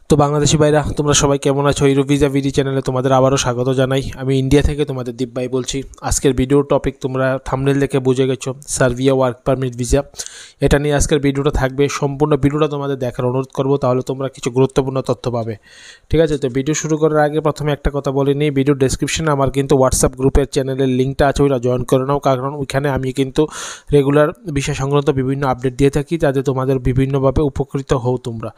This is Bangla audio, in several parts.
তো বাংলাদেশি ভাইরা তোমরা সবাই কেমন আছো? ইউরোপ ভিসা ভিডি চ্যানেলে তোমাদের আবারও স্বাগত জানাই। আমি ইন্ডিয়া থেকে তোমাদের দীপ ভাই বলছি। আজকের ভিডিওর টপিক তোমরা থাম্বনেল দেখে বুঝে গেছো, সার্বিয়া ওয়ার্ক পারমিট ভিসা। এটা নিয়ে আজকের ভিডিওটা থাকবে। সম্পূর্ণ ভিডিওটা তোমাদের দেখার অনুরোধ করবো, তাহলে তোমরা কিছু গুরুত্বপূর্ণ তথ্য পাবে। ঠিক আছে, তো ভিডিও শুরু করার আগে প্রথমে একটা কথা বলে নিই, ভিডিও ডেসক্রিপশনে আমার কিন্তু হোয়াটসঅ্যাপ গ্রুপের চ্যানেলের লিঙ্কটা আছে, ওইটা জয়েন করে নাও। কারণ ওইখানে আমি কিন্তু রেগুলার বিষয় সংক্রান্ত বিভিন্ন আপডেট দিয়ে থাকি, যাতে তোমাদের বিভিন্নভাবে উপকৃত হও তোমরা।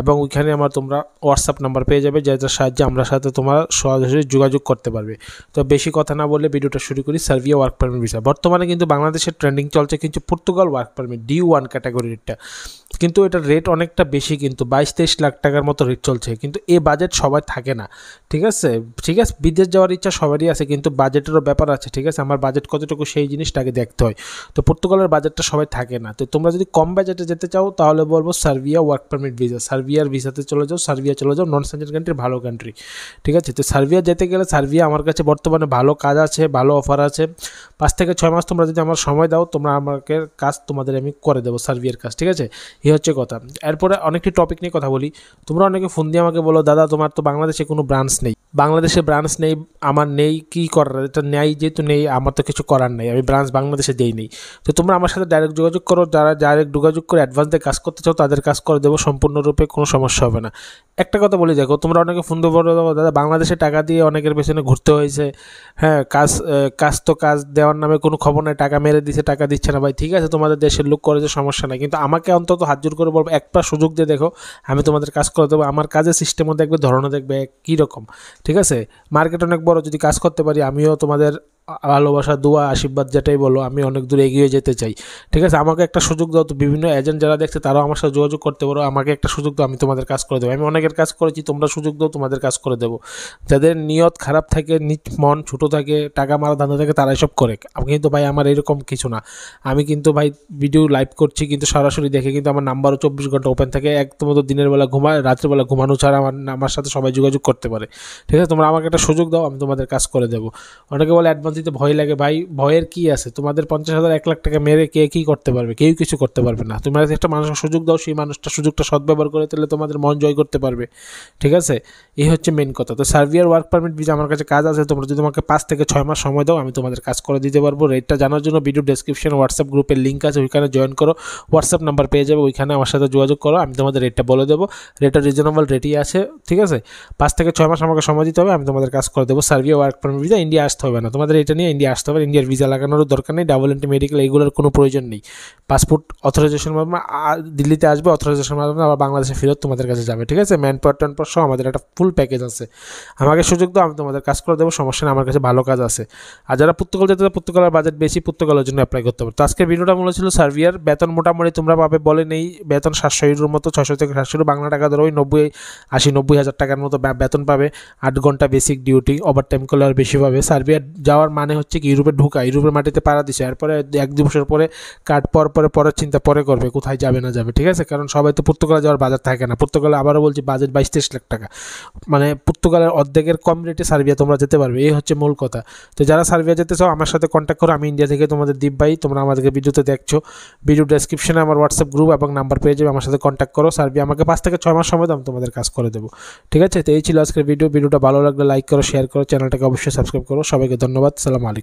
এবং ওইখানে তোমরা হোয়াটসঅ্যাপ নাম্বার পেয়ে যাবে, যেটার সাহায্যে আমরা সাথে তোমার সরাসরি যোগাযোগ করতে পারবে। তো বেশি কথা না বলে ভিডিওটা শুরু করি। সার্বিয়া ওয়ার্ক পারমিট ভিসা বর্তমানে কিন্তু বাংলাদেশের ট্রেন্ডিং চলছে কিন্তু পর্তুগাল ওয়ার্ক পারমিট D1 ক্যাটাগরিটা, কিন্তু এটার রেট অনেকটা বেশি, কিন্তু 22-23 লাখ টাকার মতো রেট চলছে। কিন্তু এই বাজেট সবাই থাকে না। ঠিক আছে, বিদেশ যাওয়ার ইচ্ছা সবারই আছে, কিন্তু বাজেটেরও ব্যাপার আছে। ঠিক আছে, আমার বাজেট কতটুকু সেই জিনিসটাকে দেখতে হয়। তো পর্তুগালের বাজেটটা সবাই থাকে না। তো তোমরা যদি কম বাজেটে যেতে চাও তাহলে বলবো সার্বিয়া ওয়ার্ক পারমিট ভিসা। সার্বিয়ার ভিসাতে চলে যাও, সার্বিয়া চলে যাও, নন সেনজেন কান্ট্রি, ভালো কান্ট্রি। ঠিক আছে, তো সার্বিয়া যেতে গেলে সার্বিয়া আমার কাছে বর্তমানে ভালো কাজ আছে, ভালো অফার আছে। 5 থেকে 6 মাস তোমরা যদি আমার সময় দাও, তোমরা আমাকে কাজ তোমাদের আমি করে দেবো, সার্বিয়ার কাজ। ঠিক আছে, এই হচ্ছে কথা। এরপরে অনেকটি টপিক নিয়ে কথা বলি। তোমরা অনেকে ফোন দিয়ে আমাকে বলো, দাদা তোমার তো বাংলাদেশে কোনো ব্রাঞ্চ নেই। বাংলাদেশে ব্রাঞ্চ নেই, আমার নেই, কী করার? এটা নেই, যেহেতু নেই আমার তো কিছু করার নেই, আমি ব্রাঞ্চ বাংলাদেশে দেই নেই। তো তোমরা আমার সাথে ডাইরেক্ট যোগাযোগ করো। যারা ডাইরেক্ট যোগাযোগ করে অ্যাডভান্স দিয়ে কাজ করতে চাও তাদের কাজ করে দেবো সম্পূর্ণরূপে, কোনো সমস্যা হবে না। একটা কথা বলি, দেখো তোমরা অনেকে ফোন দিয়ে বলো, দাদা বাংলাদেশে টাকা দিয়ে অনেকের পেছনে ঘুরতে হয়েছে, হ্যাঁ কাজ দেওয়ার নামে কোনো খবর নেই, টাকা মেরে দিচ্ছে, টাকা দিচ্ছে না। ভাই ঠিক আছে, তোমাদের দেশের লোক করেছে, সমস্যা নাই, কিন্তু আমাকে অন্তত হাত জোর করে বলবো একটা সুযোগ দিয়ে দেখো, আমি তোমাদের কাজ করে দেবো। আমার কাজের সিস্টেমও দেখবে, ধরনও দেখবে কীরকম। ঠিক আছে, মার্কেট অনেক বড়, যদি কাজ করতে পারি আমিও তোমাদের ভালোবাসা, দোয়া, আশীর্বাদ যেটাই বলো, আমি অনেক দূর এগিয়ে যেতে চাই। ঠিক আছে, আমাকে একটা সুযোগ দাও। তো বিভিন্ন এজেন্ট যারা দেখছে তারাও আমার সাথে যোগাযোগ করতে পারো, আমাকে একটা সুযোগ দাও, আমি তোমাদের কাজ করে দেবো। আমি অনেকের কাজ করেছি, তোমরা সুযোগ দাও, তোমাদের কাজ করে দেবো। যাদের নিয়ত খারাপ থাকে, মন ছোটো থাকে, টাকা মারা ধান্দা থাকে, তারা এসব করে। আমি কিন্তু ভাই আমার এরকম কিছু না। আমি কিন্তু ভাই ভিডিও লাইভ করছি, কিন্তু সরাসরি দেখে, কিন্তু আমার নাম্বারও 24 ঘন্টা ওপেন থাকে। একদম তো দিনের বেলা ঘুমায়, রাত্রেবেলা ঘুমানো ছাড়া আমার সাথে সবাই যোগাযোগ করতে পারে। ঠিক আছে, তোমরা আমাকে একটা সুযোগ দাও, আমি তোমাদের কাজ করে দেবো। অনেকে বলে অ্যাডভান্স দিতে ভয় লাগে। ভাই ভয়ের কি আছে? তোমাদের 50,000 1 লাখ টাকা মেরে কে কী করতে পারবে? কেউ কিছু করতে পারবে না। তোমরা একটা মানুষের সুযোগ দাও, সেই মানুষটা সুযোগটা সদ্ব্যবহার করে তাহলে তোমাদের মন জয় করতে পারবে। ঠিক আছে, এই হচ্ছে মেন কথা। তো সার্বিয়ার ওয়ার্ক পারমিট ভিসা আমার কাছে কাজ আছে। তোমরা যদি আমাকে 5 থেকে 6 মাস সময় দাও, আমি তোমাদের কাজ করে দিতে পারবো। রেটটা জানার জন্য ভিডিও ডেসক্রিপশনে হোয়াটসঅ্যাপ গ্রুপের লিঙ্ক আছে, ওইখানে জয়েন করো। হোয়াটসঅ্যাপ নাম্বার পেয়ে যাবে, ওইখানে আমার সাথে যোগাযোগ করো, আমি তোমাদের রেটটা বলে দেবো। রেটটা রিজনেবল রেটই আছে। ঠিক আছে, 5 থেকে 6 মাস আমাকে সময় দিতে হবে, আমি তোমাদের কাজ করে দেবো। Serbia work permit visa, India আসতে হবে না তোমাদের। এটা নিয়ে ইন্ডিয়া আসতে হবে, ইন্ডিয়ার ভিসা লাগানোর দরকার নেই, ডাবল এন্ট্রি মেডিকেল এইগুলোর কোনো প্রয়োজন নেই। পাসপোর্ট অথরাইজেশন মাধ্যমে দিল্লিতে আসবে, অথরাইজেশন মাধ্যমে আবার বাংলাদেশে ফেরত তোমাদের কাছে যাবে। ঠিক আছে, ম্যান পাওয়ার ট্রান্সপোর্ট সহ আমাদের একটা ফুল প্যাকেজ আছে। আমাকে সুযোগ দাও, আমি তোমাদের কাজ করে দেবো, সমস্যা নেই, আমার কাছে ভালো কাজ আছে। আর যারা পর্তুগাল যেতে, পর্তুগালের বাজেট বেশি, পর্তুগালের জন্য অ্যাপ্লাই করতে হবে। তো আজকের ভিডিওটা মূলত ছিল সার্বিয়ার। বেতন মোটামুটি তোমরা পাবে বলে নেই, বেতন 700 ইউরোর মতো, 600 থেকে 700 বাংলা টাকা ধরো, ওই 90 হাজার টাকার মতো বেতন পাবে। 8 ঘন্টা বেসিক ডিউটি, ওভার টাইম করলে আর বেশি পাবে। সার্বিয়া যাওয়ার মানে হচ্ছে কি, ইউরোপে ঢুকা, ইউরোপের মাটিতে পাড়া দিছে, এরপরে 1-2 বছর পরে কাট পরের চিন্তা পরে করবে কোথায় যাবে না যাবে। ঠিক আছে, কারণ সবাই তো পর্তুগালে যাওয়ার বাজার থাকে না। পর্তুগালে আবারও বলছি বাজেট 22-23 লাখ টাকা, মানে পর্তুগালের অর্ধেকের কম রেটে সার্বিয়া তোমরা যেতে পারবে, এই হচ্ছে মূল কথা। তো যারা সার্বিয়া যেতে চাও আমার সাথে কন্ট্যাক্ট করো। আমি ইন্ডিয়া থেকে তোমাদের দীপ ভাই, তোমরা আমাদেরকে ভিডিওতে দেখছো, ভিডিও ডেসক্রিপশনে আমার হোয়াটসঅ্যাপ গ্রুপ এবং নাম্বার পেয়ে যাবে, আমার সাথে কন্ট্যাক্ট করো। সার্বিয়া আমাকে 5 থেকে 6 মাস সময় দাও, আমি তোমাদের কাজ করে দেবো। ঠিক আছে, তো এই ছিল আজকের ভিডিওটা ভালো লাগলে লাইক করো, শেয়ার করো, চ্যানেলটাকে অবশ্যই সাবস্ক্রাইব করো। সবাইকে ধন্যবাদ, সালাম আলাইকুম।